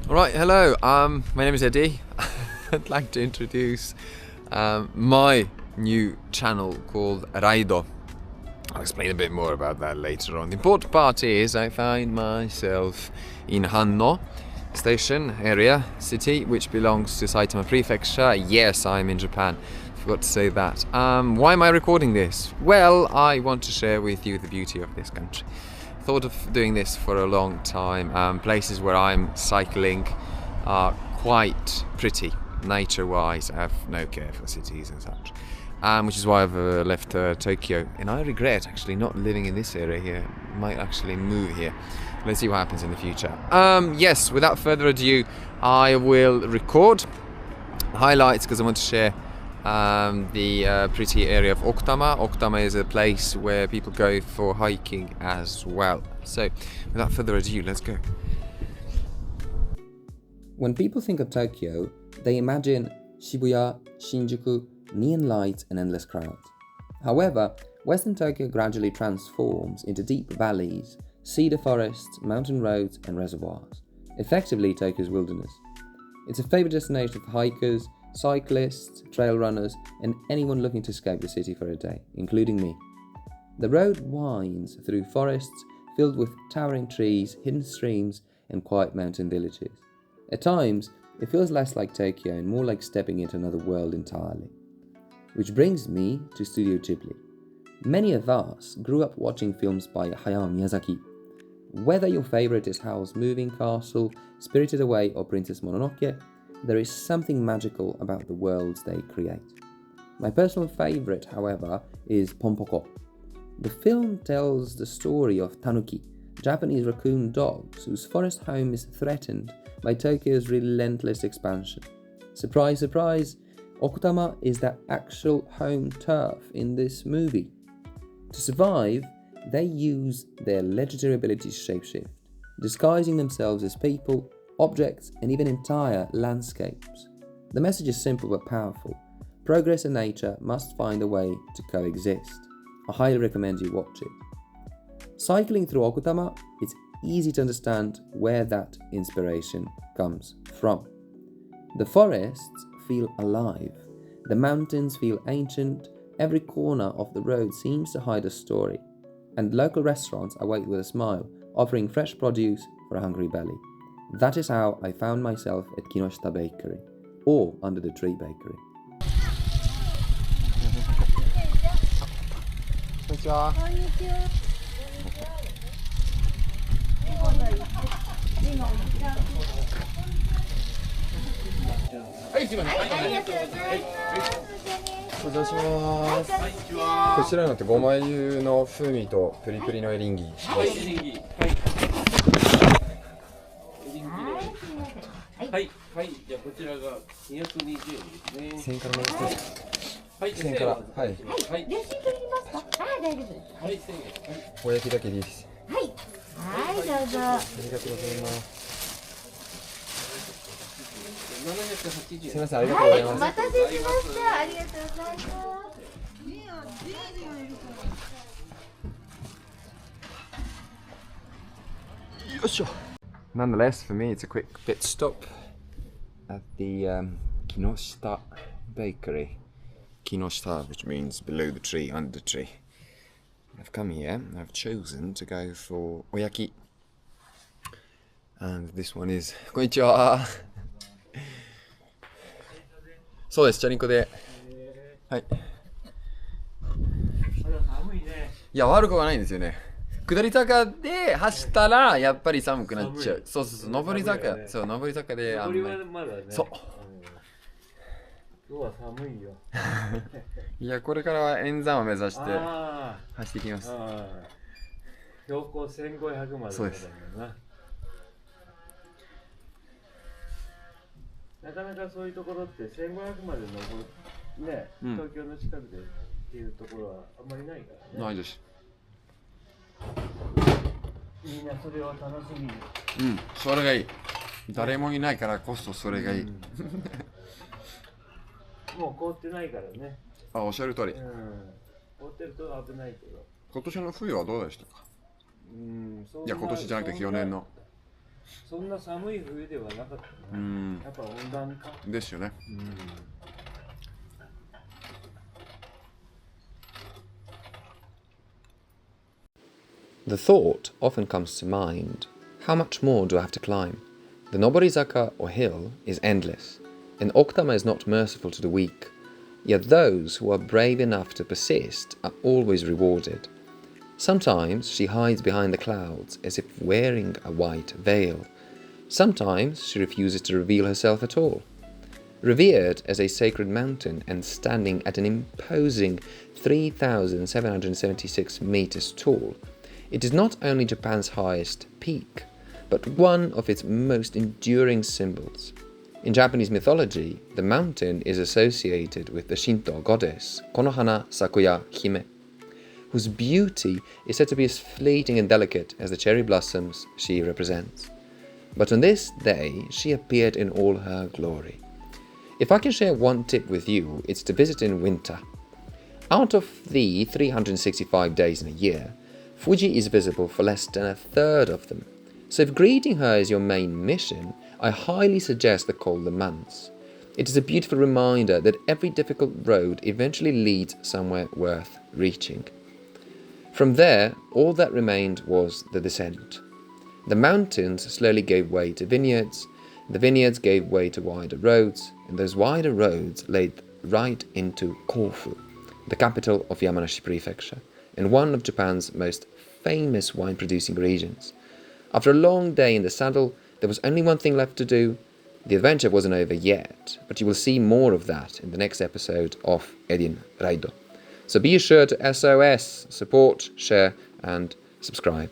Alright, hello, my name is Eddie. I'd like to introduce my new channel called Raido. I'll explain a bit more about that later on. The important part is I find myself in Hanno station area, city, which belongs to Saitama Prefecture. Yes, I'm in Japan. Forgot to say that. Why am I recording this? Well, I want to share with you the beauty of this country. Thought of doing this for a long time. Places where I'm cycling are quite pretty, nature-wise. I have no care for cities and such, which is why I've left Tokyo. And I regret actually not living in this area here. Might actually move here. Let's see what happens in the future. Yes, without further ado, I will record highlights because I want to share the pretty area of Okutama. Okutama is a place where people go for hiking as well. So, without further ado, let's go. When people think of Tokyo, they imagine Shibuya, Shinjuku, neon lights and endless crowds. However, Western Tokyo gradually transforms into deep valleys, cedar forests, mountain roads and reservoirs. Effectively, Tokyo's wilderness. It's a favorite destination for hikers, cyclists, trail runners, and anyone looking to escape the city for a day, including me. The road winds through forests filled with towering trees, hidden streams, and quiet mountain villages. At times, it feels less like Tokyo and more like stepping into another world entirely. Which brings me to Studio Ghibli. Many of us grew up watching films by Hayao Miyazaki. Whether your favorite is Howl's Moving Castle, Spirited Away, or Princess Mononoke, there is something magical about the worlds they create. My personal favourite, however, is Pom Poko. The film tells the story of Tanuki, Japanese raccoon dogs whose forest home is threatened by Tokyo's relentless expansion. Surprise, surprise, Okutama is their actual home turf in this movie. To survive, they use their legendary ability to shapeshift, disguising themselves as people, objects, and even entire landscapes. The message is simple but powerful. Progress and nature must find a way to coexist. I highly recommend you watch it. Cycling through Okutama, it's easy to understand where that inspiration comes from. The forests feel alive. The mountains feel ancient. Every corner of the road seems to hide a story. And local restaurants await with a smile, offering fresh produce for a hungry belly. That is how I found myself at Kinoshita Bakery, or Under the Tree Bakery. こんにちは。こんにちは。はい、すいません。はい、ありがとうございます。お邪魔します。はい、こんにちは。こちらのってごま油の風味とプリプリのエリンギ。はい、はい、はい、じゃあこちらが220円ですね。1000円からお願いします。はい、 1000円から。はい。はい、レシートいりますか？はい、大丈夫です。はい、1000円。お焼きだけでいいです。はい、はい、どうぞ。ありがとうございます。780円。すみません、ありがとうごはい、ざいます。お待たせしました。ありがとうございます。よいしょ。Nonetheless, for me, it's a quick pit stop at the Kinoshita Bakery. Kinoshita, which means below the tree, under the tree. I've come here, I've chosen to go for Oyaki. And this one is... こんにちは。そうです、チャリンコで。はい。いや、悪くはないんですよね。下り坂で走ったらやっぱり寒くなっちゃう。そうそうそう、上り坂。そう、上り坂であんまり。まだね。そう。今日は寒いよ。いや、これからは円山を目指して走っていきます。標高1500まで。そうです。なかなかそういうところって1500まで登るね、東京の近くでっていうところはあんまりないからね。ないです。みんなそれを楽しみに。うん、それがいい。誰もいないからこそそれがいい。もう凍ってないからね。あ、おっしゃる通り。凍ってると危ないけど。今年の冬はどうでしたか？いや、今年じゃなくて去年の。そんな寒い冬ではなかったね。やっぱ温暖化。ですよね。The thought often comes to mind, how much more do I have to climb? The Noborizaka or hill is endless, and Okutama is not merciful to the weak. Yet those who are brave enough to persist are always rewarded. Sometimes she hides behind the clouds as if wearing a white veil. Sometimes she refuses to reveal herself at all. Revered as a sacred mountain and standing at an imposing 3,776 meters tall, it is not only Japan's highest peak, but one of its most enduring symbols. In Japanese mythology, the mountain is associated with the Shinto goddess Konohana Sakuya Hime, whose beauty is said to be as fleeting and delicate as the cherry blossoms she represents. But on this day, she appeared in all her glory. If I can share one tip with you, it's to visit in winter. Out of the 365 days in a year, Fuji is visible for less than a third of them. So if greeting her is your main mission, I highly suggest the colder months. It is a beautiful reminder that every difficult road eventually leads somewhere worth reaching. From there, all that remained was the descent. The mountains slowly gave way to vineyards, the vineyards gave way to wider roads, and those wider roads led right into Kofu, the capital of Yamanashi Prefecture, and one of Japan's most famous wine-producing regions. After a long day in the saddle, there was only one thing left to do. The adventure wasn't over yet, but you will see more of that in the next episode of Edin Raido. So be sure to SOS, support, share, and subscribe.